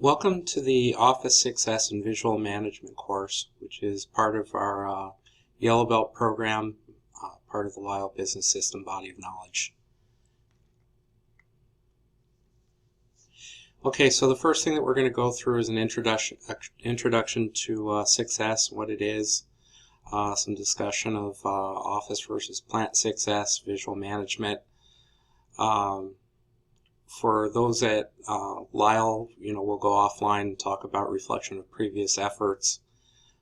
Welcome to the Office Success and Visual Management course, which is part of our Yellow Belt program, part of the Lyall Business System body of knowledge. Okay, so the first thing that we're going to go through is an introduction to success, what it is, some discussion of office versus plant success, visual management. For those at Lyall, we'll go offline and talk about reflection of previous efforts.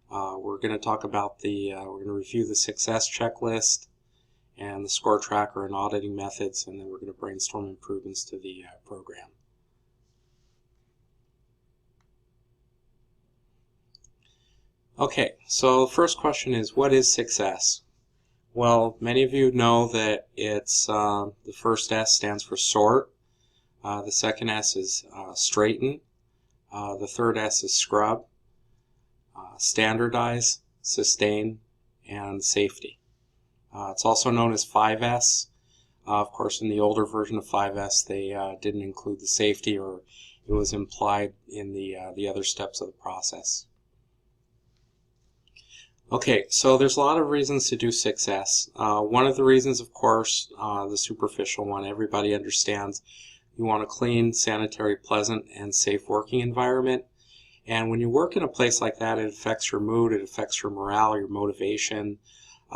We're going to talk about we're going to review the success checklist and the score tracker and auditing methods, and then we're going to brainstorm improvements to the program. Okay, so the first question is, what is success? Well, many of you know that it's the first S stands for sort. The second S is straighten. The third S is scrub, standardize, sustain, and safety. It's also known as 5S. Of course, in the older version of 5S, they didn't include the safety, or it was implied in the other steps of the process. Okay, so there's a lot of reasons to do success. One of the reasons, of course, the superficial one, everybody understands. You want a clean, sanitary, pleasant, and safe working environment. And when you work in a place like that, it affects your mood, it affects your morale, your motivation.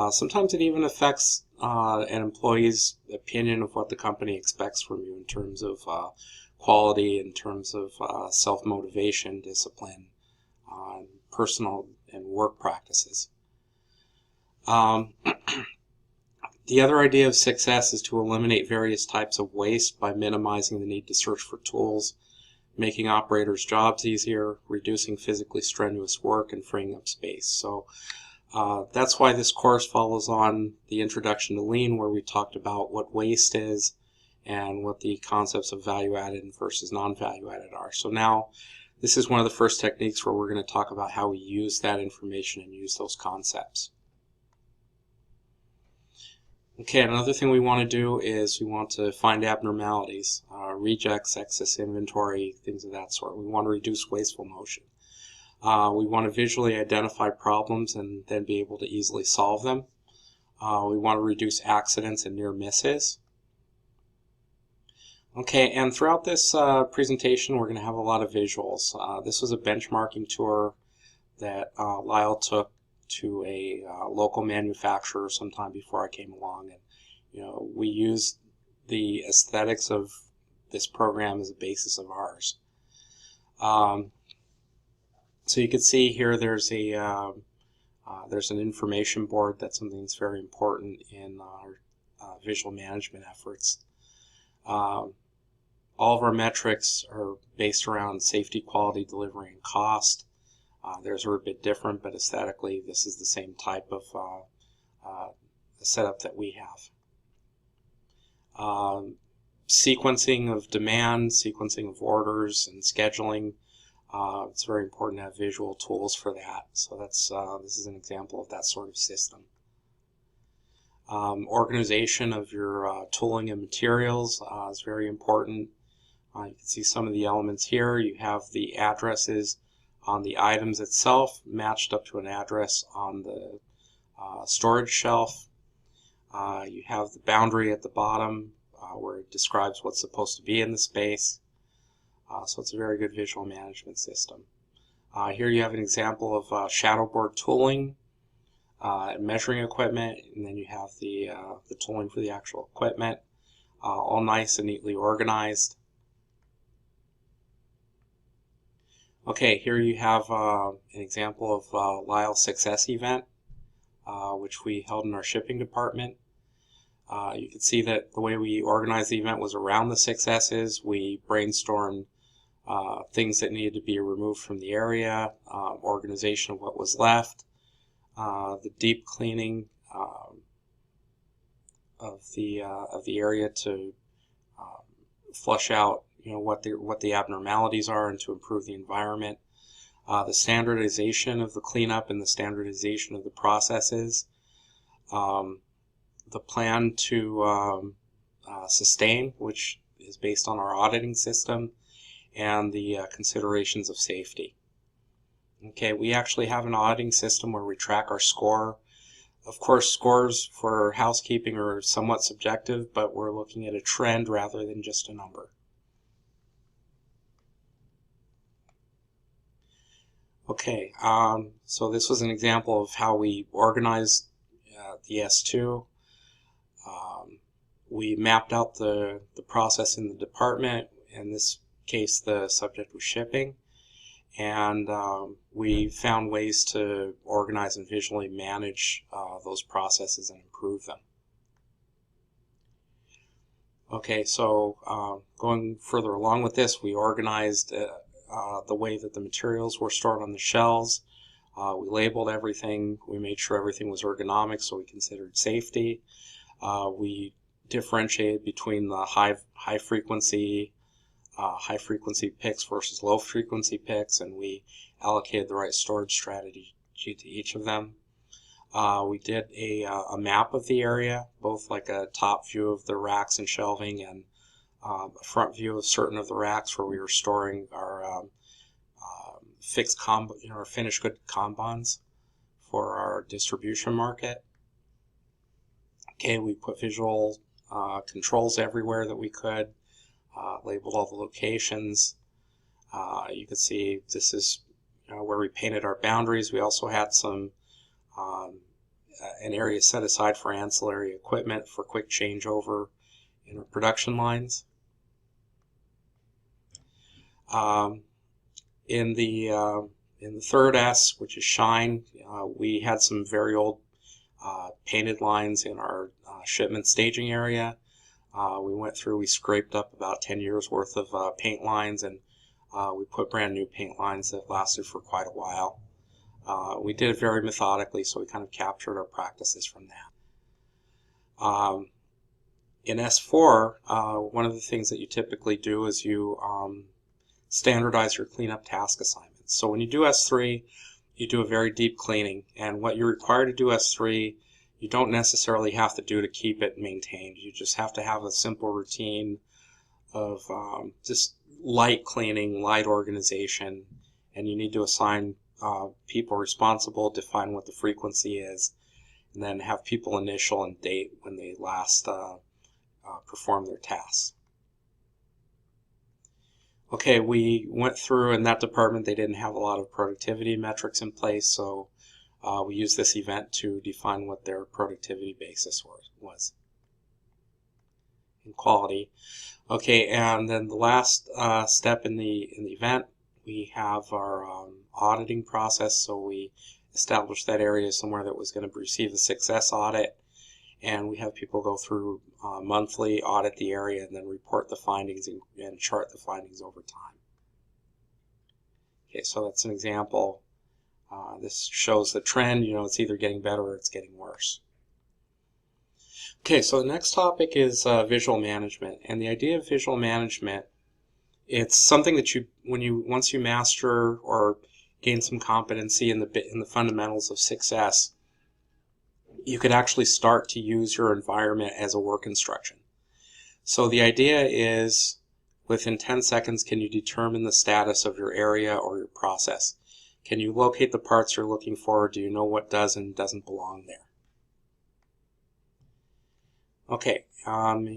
Sometimes it even affects an employee's opinion of what the company expects from you in terms of quality, in terms of self-motivation, discipline, personal and work practices. The other idea of success is to eliminate various types of waste by minimizing the need to search for tools, making operators' jobs easier, reducing physically strenuous work, and freeing up space. So that's why this course follows on the introduction to Lean, where we talked about what waste is and what the concepts of value-added versus non-value-added are. So now this is one of the first techniques where we're going to talk about how we use that information and use those concepts. Okay, another thing we want to do is we want to find abnormalities, rejects, excess inventory, things of that sort. We want to reduce wasteful motion. We want to visually identify problems and then be able to easily solve them. We want to reduce accidents and near misses. Okay, and throughout this presentation, we're going to have a lot of visuals. This was a benchmarking tour that Lyall took to a local manufacturer sometime before I came along, and we used the aesthetics of this program as a basis of ours. So you can see here there's an information board. That's something that's very important in our visual management efforts. All of our metrics are based around safety, quality, delivery, and cost. Theirs are a bit different, but aesthetically this is the same type of setup that we have. Sequencing of demand, sequencing of orders, and scheduling. It's very important to have visual tools for that. So this is an example of that sort of system. Organization of your tooling and materials is very important. You can see some of the elements here. You have the addresses on the items itself matched up to an address on the storage shelf. You have the boundary at the bottom where it describes what's supposed to be in the space. So it's a very good visual management system. Here you have an example of shadow board tooling, measuring equipment, and then you have the tooling for the actual equipment, all nice and neatly organized. Okay, here you have an example of Lyall Success event, which we held in our shipping department. You can see that the way we organized the event was around the successes. We brainstormed things that needed to be removed from the area, organization of what was left, the deep cleaning of the area to flush out what the abnormalities are and to improve the environment. The standardization of the cleanup and the standardization of the processes. The plan to sustain, which is based on our auditing system, and the considerations of safety. Okay, we actually have an auditing system where we track our score. Of course, scores for housekeeping are somewhat subjective, but we're looking at a trend rather than just a number. Okay, so this was an example of how we organized the S2. We mapped out the process in the department. In this case, the subject was shipping. And we found ways to organize and visually manage those processes and improve them. Okay, so going further along with this, we organized the way that the materials were stored on the shelves. We labeled everything. We made sure everything was ergonomic, so we considered safety. We differentiated between the high frequency picks versus low frequency picks, and we allocated the right storage strategy to each of them. We did a map of the area, both like a top view of the racks and shelving and a front view of certain of the racks where we were storing our our finished good combines for our distribution market. Okay, we put visual controls everywhere that we could. Labeled all the locations. You can see this is where we painted our boundaries. We also had some an area set aside for ancillary equipment for quick changeover in our production lines. In the third S, which is shine, we had some very old painted lines in our shipment staging area. We scraped up about 10 years worth of paint lines, and we put brand new paint lines that lasted for quite a while. We did it very methodically, so we kind of captured our practices from that. In S4, one of the things that you typically do is you standardize your cleanup task assignments. So when you do S3, you do a very deep cleaning, and what you're required to do S3, you don't necessarily have to do to keep it maintained. You just have to have a simple routine of just light cleaning, light organization, and you need to assign people responsible, define what the frequency is, and then have people initial and date when they last perform their tasks. Okay, we went through in that department. They didn't have a lot of productivity metrics in place, so we used this event to define what their productivity basis was in quality. Okay, and then the last step in the event, we have our auditing process. So we established that area somewhere that was going to receive a success audit, and we have people go through monthly, audit the area, and then report the findings and chart the findings over time. Okay, so that's an example. This shows the trend. It's either getting better or it's getting worse. Okay, so the next topic is visual management, and the idea of visual management, it's something that once you master or gain some competency in the fundamentals of success, you could actually start to use your environment as a work instruction. So the idea is, within 10 seconds, can you determine the status of your area or your process? Can you locate the parts you're looking for? Do you know what does and doesn't belong there? Okay,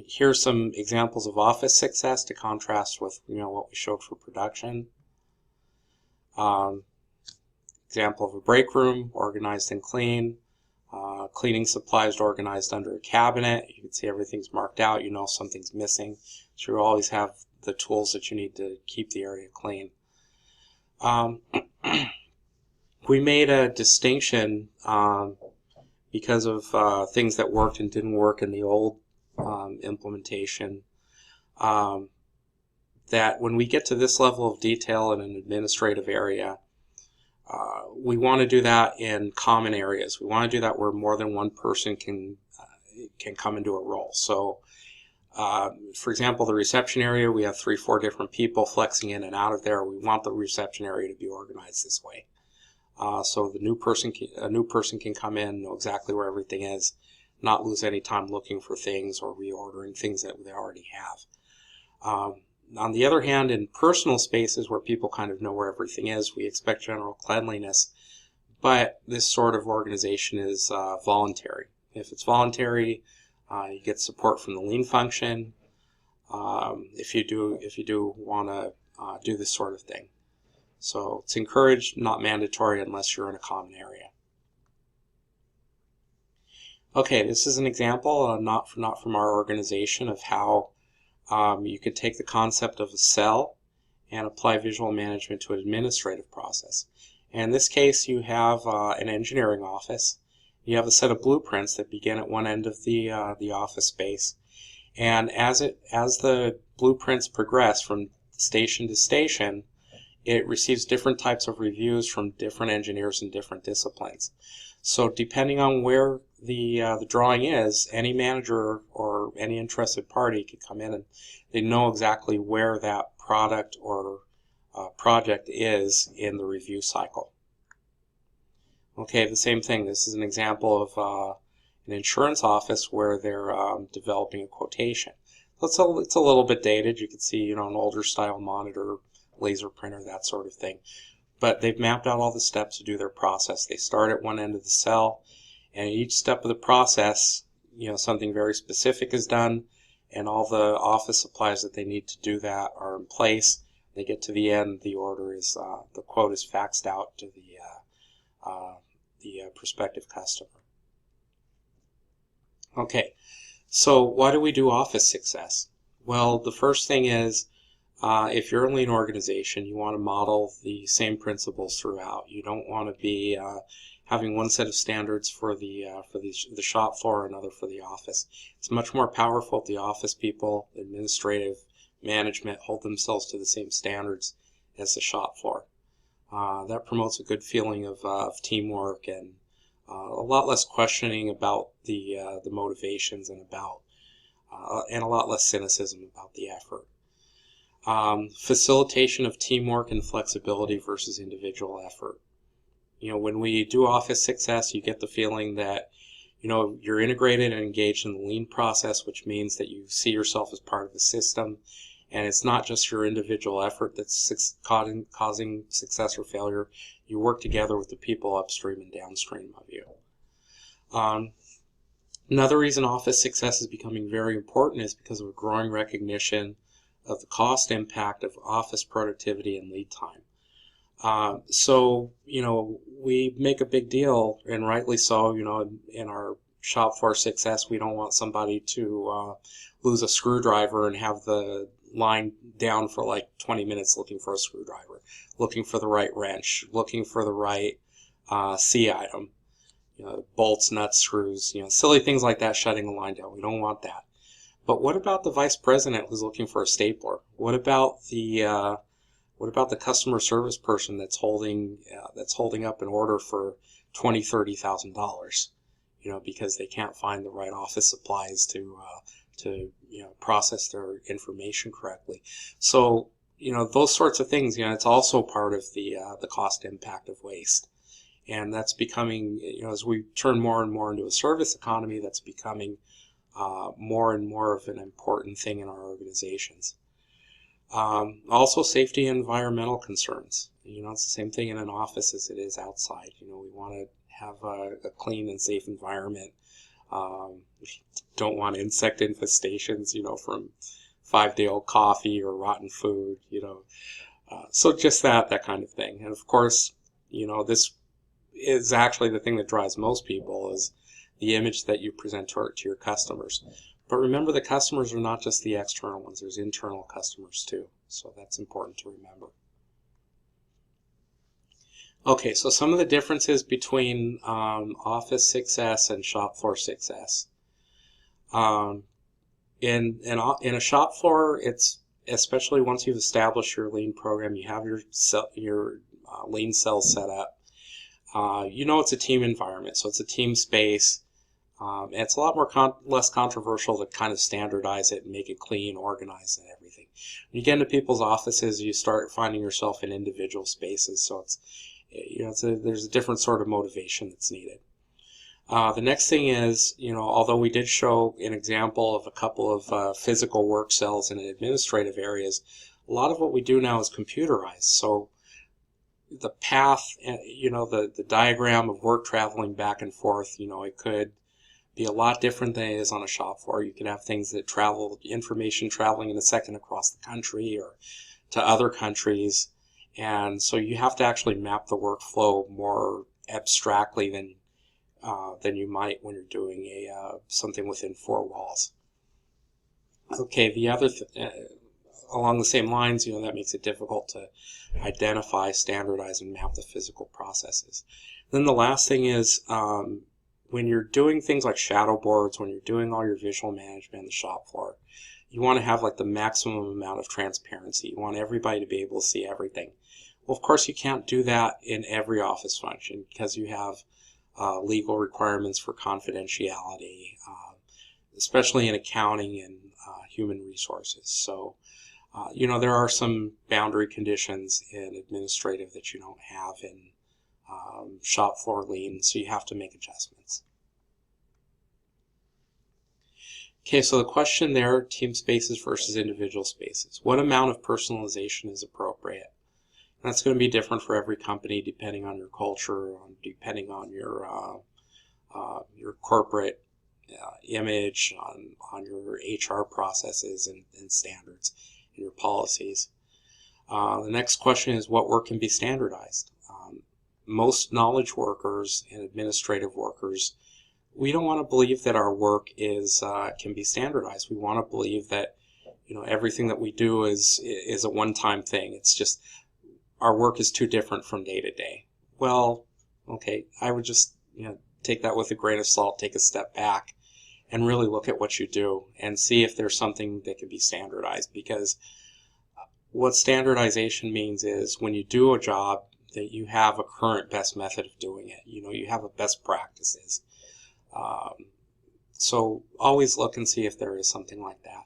here's some examples of office success to contrast with what we showed for production. Example of a break room, organized and clean. Cleaning supplies organized under a cabinet. You can see everything's marked out. You know something's missing. So you always have the tools that you need to keep the area clean. We made a distinction because of things that worked and didn't work in the old implementation, that when we get to this level of detail in an administrative area, we want to do that in common areas. We want to do that where more than one person can come into a role. So, for example, the reception area, we have 3-4 different people flexing in and out of there. We want the reception area to be organized this way. So a new person can come in, know exactly where everything is, not lose any time looking for things or reordering things that they already have. On the other hand, in personal spaces where people kind of know where everything is, we expect general cleanliness, but this sort of organization is voluntary. If it's voluntary, you get support from the lean function. If you do want to do this sort of thing. So it's encouraged, not mandatory unless you're in a common area. Okay, this is an example, not from our organization, of how you could take the concept of a cell and apply visual management to an administrative process. And in this case, you have an engineering office. You have a set of blueprints that begin at one end of the office space. And as the blueprints progress from station to station, it receives different types of reviews from different engineers in different disciplines. So depending on where the drawing is, any manager or any interested party could come in and they know exactly where that product or project is in the review cycle. Okay, the same thing. This is an example of an insurance office where they're developing a quotation. So it's a little bit dated. You can see, an older style monitor, laser printer, that sort of thing. But they've mapped out all the steps to do their process. They start at one end of the cell, and each step of the process, something very specific is done, and all the office supplies that they need to do that are in place. They get to the end, the order is, the quote is faxed out to the prospective customer. Okay, so why do we do office success? Well, the first thing is, if you're a lean organization, you want to model the same principles throughout. You don't want to be having one set of standards for the shop floor and another for the office. It's much more powerful if the office people, administrative, management hold themselves to the same standards as the shop floor. That promotes a good feeling of teamwork and a lot less questioning about the motivations and a lot less cynicism about the effort. Facilitation of teamwork and flexibility versus individual effort. When we do office success, you get the feeling that you're integrated and engaged in the lean process, which means that you see yourself as part of the system, and it's not just your individual effort that's causing success or failure. You work together with the people upstream and downstream of you. Another reason office success is becoming very important is because of a growing recognition of the cost impact of office productivity and lead time. So we make a big deal, and rightly so, in our shop floor success, we don't want somebody to lose a screwdriver and have the line down for like 20 minutes looking for a screwdriver, looking for the right wrench, looking for the right C item, bolts, nuts, screws, silly things like that, shutting a line down. We don't want that. But what about the vice president who's looking for a stapler? What about the customer service person that's holding up an order for $20,000-$30,000, because they can't find the right office supplies to process their information correctly? So those sorts of things. It's also part of the cost impact of waste, and that's becoming, as we turn more and more into a service economy, that's becoming more and more of an important thing in our organizations. Also, safety and environmental concerns. It's the same thing in an office as it is outside. We want to have a clean and safe environment. We don't want insect infestations, from 5-day-old coffee or rotten food, so just that kind of thing. And of course, this is actually the thing that drives most people, is the image that you present to your customers. But remember, the customers are not just the external ones. There's internal customers too. So that's important to remember. Okay, so some of the differences between office success and shop floor success. In a shop floor, it's, especially once you've established your lean program, you have your lean cells set up. It's a team environment, so it's a team space. And it's a lot less controversial to kind of standardize it and make it clean, organized, and everything. When you get into people's offices, you start finding yourself in individual spaces, so there's a different sort of motivation that's needed. The next thing is, although we did show an example of a couple of physical work cells in administrative areas, a lot of what we do now is computerized. So the path, the diagram of work traveling back and forth, it could be a lot different than it is on a shop floor. You could have things that information traveling in a second across the country or to other countries. And so you have to actually map the workflow more abstractly than you might when you're doing something within four walls. Okay, the other along the same lines, that makes it difficult to identify, standardize, and map the physical processes. Then the last thing is when you're doing things like shadow boards, when you're doing all your visual management on the shop floor, you want to have like the maximum amount of transparency. You want everybody to be able to see everything. Well, of course, you can't do that in every office function because you have legal requirements for confidentiality, especially in accounting and human resources. So, there are some boundary conditions in administrative that you don't have in shop floor lean, so you have to make adjustments. Okay, so the question there, team spaces versus individual spaces. What amount of personalization is appropriate? And that's going to be different for every company depending on your culture, depending on your corporate image, on your HR processes and standards, and your policies. The next question is what work can be standardized? Most knowledge workers and administrative workers, we don't want to believe that our work can be standardized. We want to believe that everything that we do is a one-time thing. It's just our work is too different from day to day. Well, okay, I would just take that with a grain of salt, take a step back, and really look at what you do and see if there's something that can be standardized. Because what standardization means is when you do a job that you have a current best method of doing it. You have a best practices. So always look and see if there is something like that.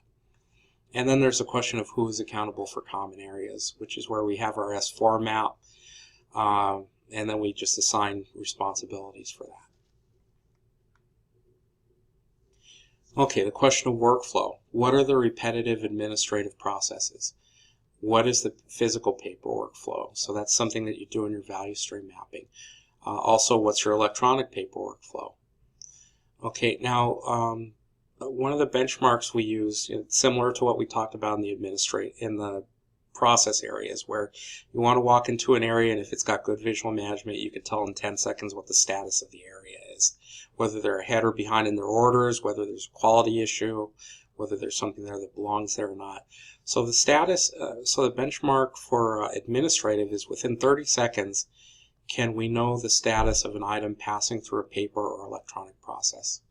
And then there's a question of who is accountable for common areas, which is where we have our S4 map, and then we just assign responsibilities for that. Okay, the question of workflow. What are the repetitive administrative processes? What is the physical paperwork flow? So that's something that you do in your value stream mapping. Also, what's your electronic paperwork flow? Okay, now one of the benchmarks we use, similar to what we talked about in the process areas, where you want to walk into an area and if it's got good visual management, you can tell in 10 seconds what the status of the area is, whether they're ahead or behind in their orders, whether there's a quality issue, whether there's something there that belongs there or not. So the status, so the benchmark for administrative is within 30 seconds, can we know the status of an item passing through a paper or electronic process?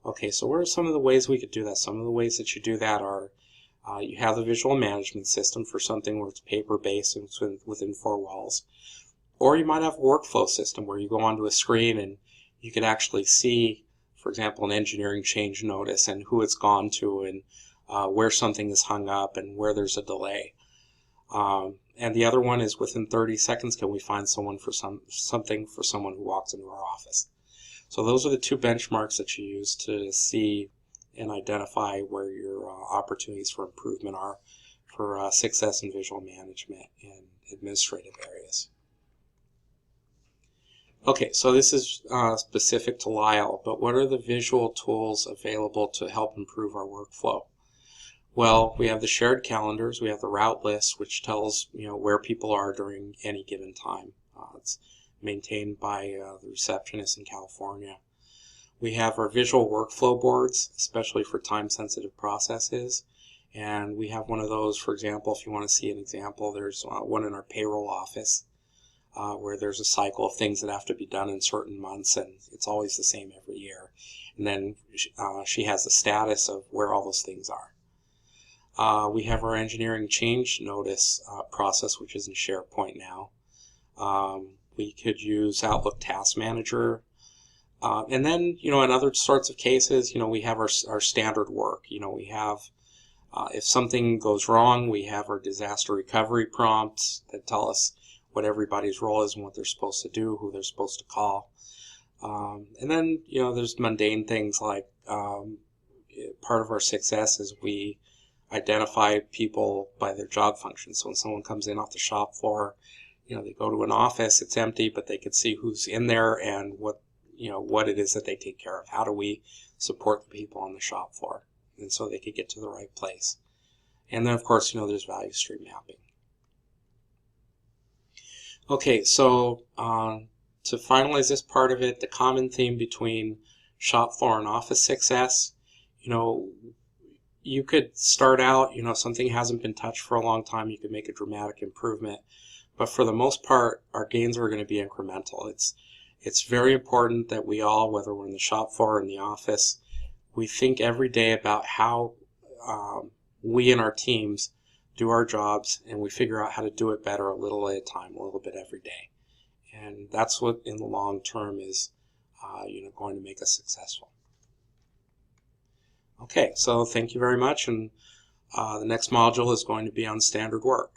Okay, so what are some of the ways we could do that? Some of the ways that you do that are you have the visual management system for something where it's paper-based and it's within four walls. Or you might have a workflow system where you go onto a screen and you can actually see, for example, an engineering change notice and who it's gone to and where something is hung up and where there's a delay. And the other one is within 30 seconds, can we find someone for something for someone who walks into our office? So those are the two benchmarks that you use to see and identify where your opportunities for improvement are for success in visual management in administrative areas. Okay, so this is specific to Lyall, but what are the visual tools available to help improve our workflow? Well, we have the shared calendars, we have the route list, which tells where people are during any given time. It's maintained by the receptionist in California. We have our visual workflow boards, especially for time-sensitive processes, and we have one of those, for example, if you want to see an example, there's one in our payroll office where there's a cycle of things that have to be done in certain months, and it's always the same every year. And then she has the status of where all those things are. We have our engineering change notice process, which is in SharePoint now. We could use Outlook Task Manager. And then, in other sorts of cases, we have our standard work. We have, if something goes wrong, we have our disaster recovery prompts that tell us what everybody's role is and what they're supposed to do, who they're supposed to call. And then, there's mundane things like part of our success is we identify people by their job functions. So when someone comes in off the shop floor, they go to an office, it's empty, but they can see who's in there and what it is that they take care of. How do we support the people on the shop floor? And so they could get to the right place. And then, of course, there's value stream mapping. Okay, so to finalize this part of it, the common theme between shop floor and office success, you could start out, something hasn't been touched for a long time, you could make a dramatic improvement. But for the most part, our gains are going to be incremental. It's very important that we all, whether we're in the shop floor or in the office, we think every day about how we and our teams do our jobs, and we figure out how to do it better a little at a time, a little bit every day. And that's what in the long term is going to make us successful. Okay, so thank you very much, and the next module is going to be on standard work.